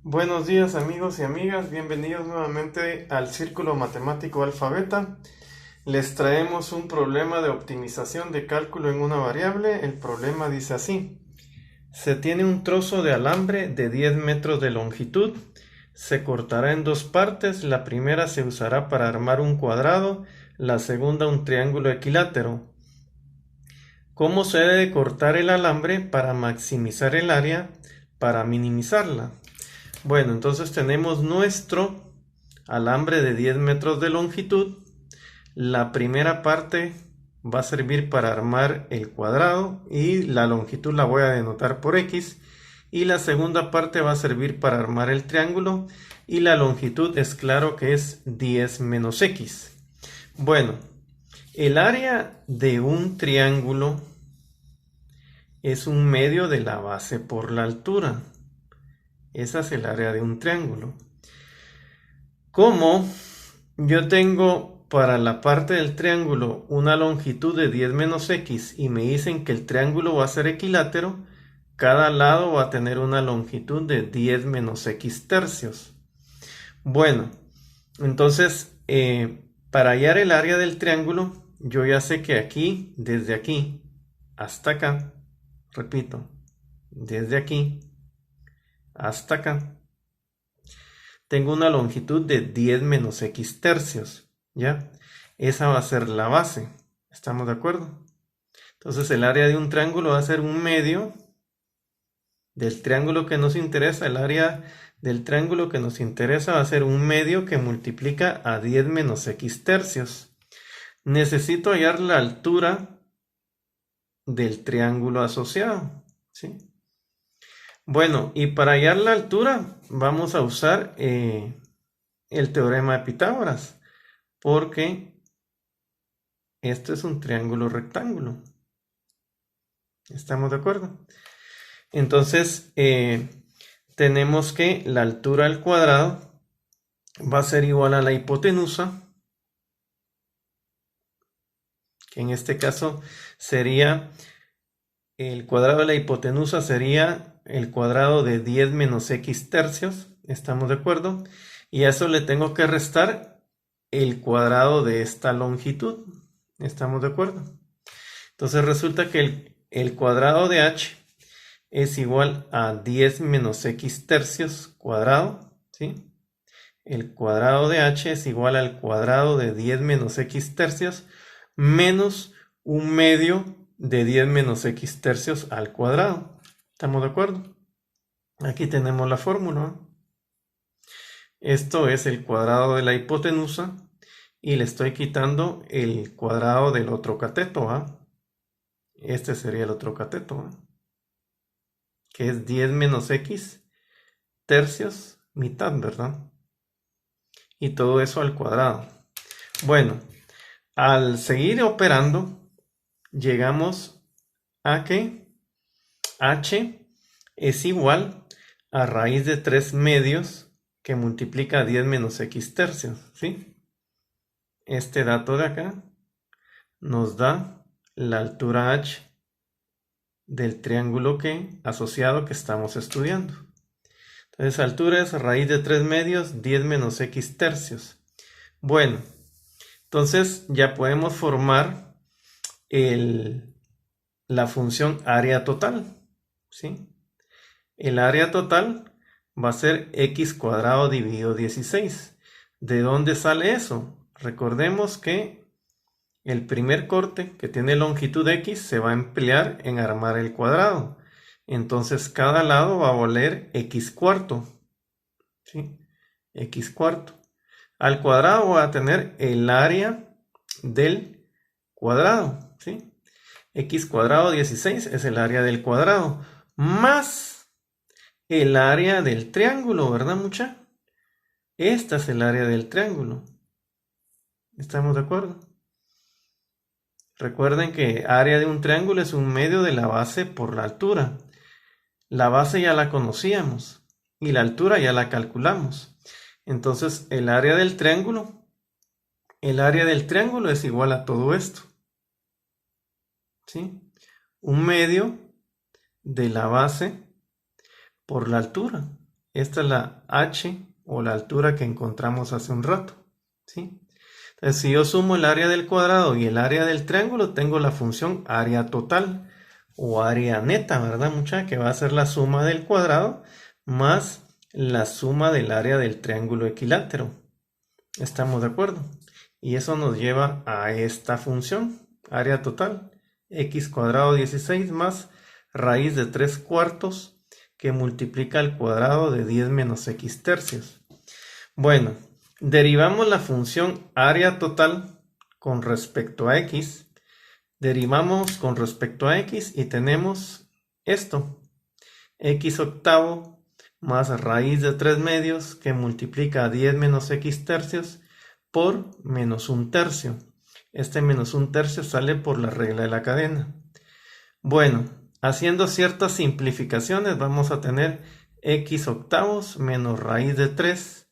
Buenos días amigos y amigas, bienvenidos nuevamente al Círculo Matemático Alfa Beta. Les traemos un problema de optimización de cálculo en una variable. El problema dice así: se tiene un trozo de alambre de 10 metros de longitud, se cortará en dos partes, la primera se usará para armar un cuadrado, la segunda un triángulo equilátero. ¿Cómo se debe cortar el alambre para maximizar el área, para minimizarla? Bueno, entonces tenemos nuestro alambre de 10 metros de longitud. La primera parte va a servir para armar el cuadrado y la longitud la voy a denotar por X. Y la segunda parte va a servir para armar el triángulo y la longitud es claro que es 10 menos X. Bueno, el área de un triángulo es un medio de la base por la altura. Esa es el área de un triángulo. Como yo tengo para la parte del triángulo una longitud de 10 menos X y me dicen que el triángulo va a ser equilátero, cada lado va a tener una longitud de 10 menos X tercios. Bueno, entonces para hallar el área del triángulo, yo ya sé que aquí, desde aquí hasta acá, repito, desde aquí hasta acá, tengo una longitud de 10 menos X tercios, ¿ya? Esa va a ser la base, ¿estamos de acuerdo? Entonces el área de un triángulo va a ser un medio del triángulo que nos interesa. El área del triángulo que nos interesa va a ser un medio que multiplica a 10 menos X tercios. Necesito hallar la altura del triángulo asociado, ¿sí? Bueno, y para hallar la altura vamos a usar el teorema de Pitágoras, porque esto es un triángulo rectángulo. ¿Estamos de acuerdo? Entonces, tenemos que la altura al cuadrado va a ser igual a la hipotenusa, que en este caso sería el cuadrado de la hipotenusa sería el cuadrado de 10 menos X tercios. ¿Estamos de acuerdo? Y a eso le tengo que restar el cuadrado de esta longitud. ¿Estamos de acuerdo? Entonces resulta que el cuadrado de h es igual a 10 menos X tercios cuadrado, ¿sí? El cuadrado de h es igual al cuadrado de 10 menos X tercios menos un medio de 10 menos X tercios al cuadrado. ¿Estamos de acuerdo? Aquí tenemos la fórmula. Esto es el cuadrado de la hipotenusa y le estoy quitando el cuadrado del otro cateto, ¿ah? Este sería el otro cateto, ¿ah? Que es 10 menos X tercios, mitad, ¿verdad? Y todo eso al cuadrado. Bueno, al seguir operando, llegamos a que h es igual a raíz de 3 medios que multiplica 10 menos X tercios, ¿sí? Este dato de acá nos da la altura h del triángulo asociado que estamos estudiando. Entonces, altura es raíz de 3 medios, 10 menos X tercios. Bueno, entonces ya podemos formar la función área total, ¿sí? El área total va a ser x cuadrado dividido 16. ¿De dónde sale eso? Recordemos que el primer corte, que tiene longitud x, se va a emplear en armar el cuadrado. Entonces cada lado va a valer x cuarto, ¿sí? X cuarto. Al cuadrado va a tener el área del cuadrado, ¿sí? X cuadrado 16 es el área del cuadrado, más el área del triángulo, ¿verdad, mucha? Esta es el área del triángulo. ¿Estamos de acuerdo? Recuerden que área de un triángulo es un medio de la base por la altura. La base ya la conocíamos y la altura ya la calculamos. Entonces el área del triángulo es igual a todo esto, ¿sí? Un medio de la base por la altura. Esta es la h o la altura que encontramos hace un rato, ¿sí? Entonces, si yo sumo el área del cuadrado y el área del triángulo, tengo la función área total o área neta, ¿verdad, muchacha? Que va a ser la suma del cuadrado más la suma del área del triángulo equilátero. ¿Estamos de acuerdo? Y eso nos lleva a esta función, área total, x cuadrado 16 más raíz de 3 cuartos que multiplica el cuadrado de 10 menos x tercios. Bueno, derivamos la función área total con respecto a x. Derivamos con respecto a x y tenemos esto, x octavo más raíz de 3 medios que multiplica 10 menos x tercios por menos 1 tercio. Este menos 1 tercio sale por la regla de la cadena. Bueno, haciendo ciertas simplificaciones vamos a tener x octavos menos raíz de 3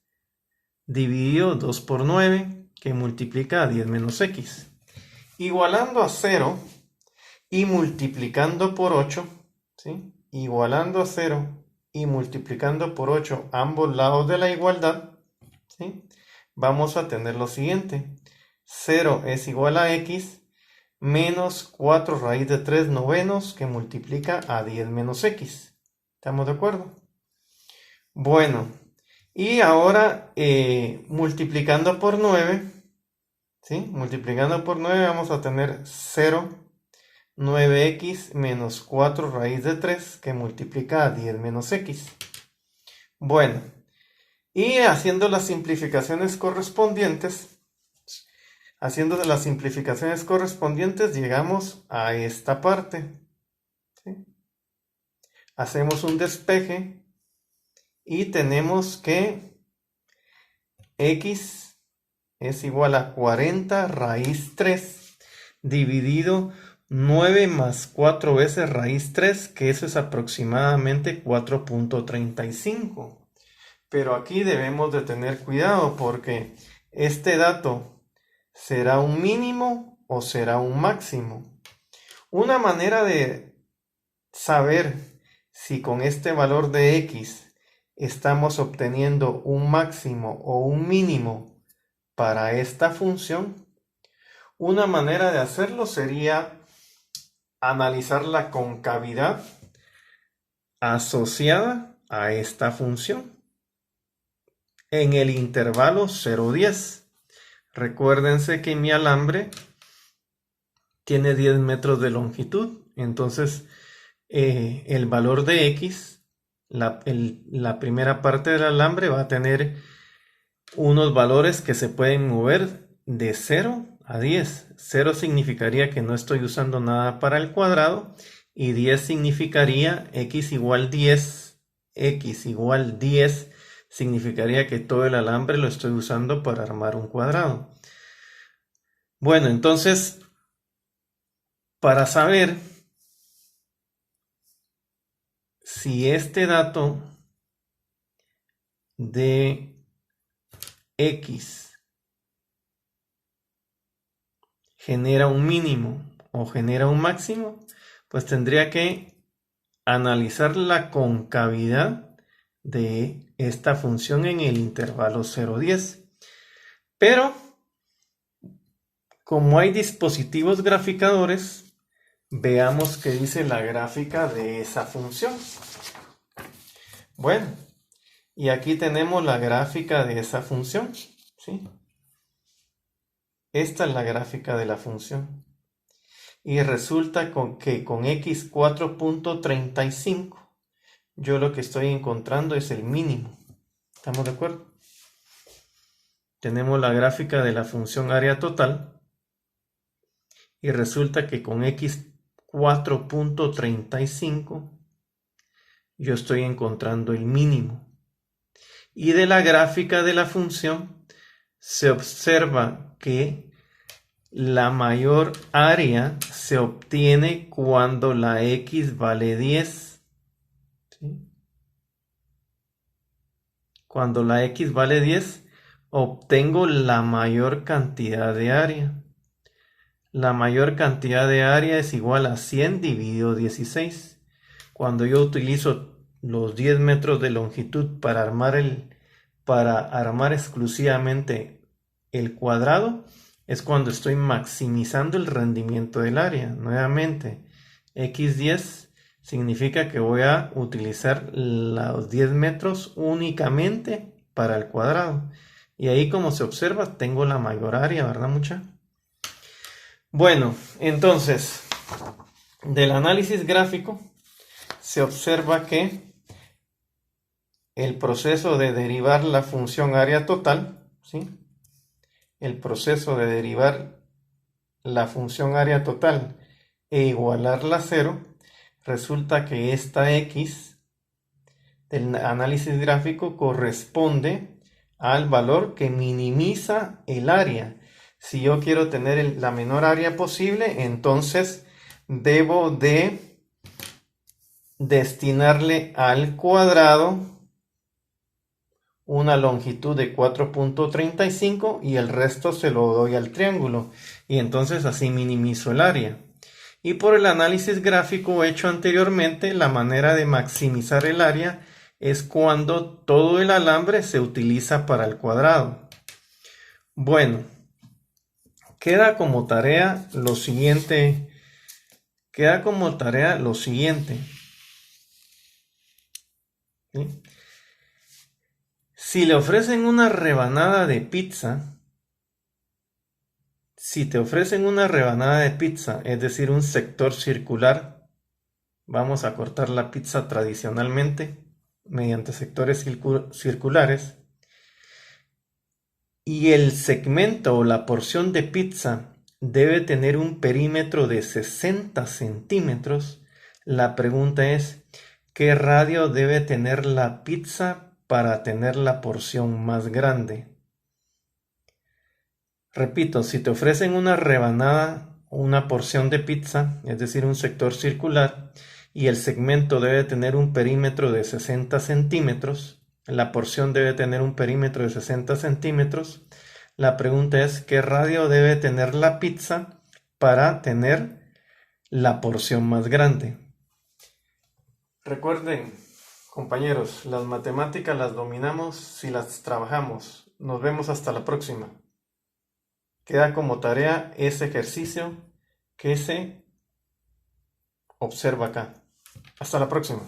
dividido 2 por 9 que multiplica a 10 menos x. Igualando a 0 y multiplicando por 8, ¿sí? Igualando a 0 y multiplicando por 8 ambos lados de la igualdad, ¿sí? Vamos a tener lo siguiente. 0 es igual a x menos 4 raíz de 3 novenos que multiplica a 10 menos x. ¿Estamos de acuerdo? Bueno, y ahora multiplicando por 9, ¿sí? Multiplicando por 9 vamos a tener 0, 9x menos 4 raíz de 3 que multiplica a 10 menos x. Bueno, y haciendo las simplificaciones correspondientes, llegamos a esta parte, ¿sí? Hacemos un despeje y tenemos que x es igual a 40 raíz 3 dividido 9 más 4 veces raíz 3, que eso es aproximadamente 4.35. Pero aquí debemos de tener cuidado porque este dato será un mínimo o será un máximo. Una manera de saber si con este valor de x estamos obteniendo un máximo o un mínimo para esta función, una manera de hacerlo sería analizar la concavidad asociada a esta función en el intervalo 0,10. Recuérdense que mi alambre tiene 10 metros de longitud, entonces el valor de x, la primera parte del alambre va a tener unos valores que se pueden mover de 0 a 10. 0 significaría que no estoy usando nada para el cuadrado y 10 significaría x igual 10. X igual 10 significaría que todo el alambre lo estoy usando para armar un cuadrado. Bueno, entonces, para saber si este dato de x genera un mínimo o genera un máximo, pues tendría que analizar la concavidad de esta función en el intervalo 0,10. Pero como hay dispositivos graficadores, veamos qué dice la gráfica de esa función. Bueno, y aquí tenemos la gráfica de esa función, ¿sí? Esta es la gráfica de la función. Y resulta que con x 4.35, yo lo que estoy encontrando es el mínimo. ¿Estamos de acuerdo? Tenemos la gráfica de la función área total. Y resulta que con x 4.35 yo estoy encontrando el mínimo. Y de la gráfica de la función se observa que la mayor área se obtiene cuando la x vale 10. ¿Sí? Cuando la x vale 10, obtengo la mayor cantidad de área. La mayor cantidad de área es igual a 100 dividido 16. Cuando yo utilizo los 10 metros de longitud para armar exclusivamente el cuadrado, es cuando estoy maximizando el rendimiento del área. Nuevamente, x10 significa que voy a utilizar los 10 metros únicamente para el cuadrado. Y ahí, como se observa, tengo la mayor área, ¿verdad, mucha? Bueno, entonces, del análisis gráfico se observa que el proceso de derivar la función área total, ¿sí? El proceso de derivar la función área total e igualarla a 0, resulta que esta x del análisis gráfico corresponde al valor que minimiza el área. Si yo quiero tener la menor área posible, entonces debo de destinarle al cuadrado una longitud de 4.35 y el resto se lo doy al triángulo, y entonces así minimizo el área. Y por el análisis gráfico hecho anteriormente, la manera de maximizar el área es cuando todo el alambre se utiliza para el cuadrado. Bueno, queda como tarea lo siguiente. ¿Sí? Si le ofrecen una rebanada de pizza, es decir, un sector circular, vamos a cortar la pizza tradicionalmente mediante sectores circulares, y el segmento o la porción de pizza debe tener un perímetro de 60 centímetros, la pregunta es, ¿qué radio debe tener la pizza para tener la porción más grande? Repito, si te ofrecen una rebanada, una porción de pizza, es decir, un sector circular, y el segmento debe tener un perímetro de 60 centímetros, la porción debe tener un perímetro de 60 centímetros, la pregunta es, ¿qué radio debe tener la pizza para tener la porción más grande? Recuerden, compañeros, las matemáticas las dominamos si las trabajamos. Nos vemos hasta la próxima. Queda como tarea ese ejercicio que se observa acá. Hasta la próxima.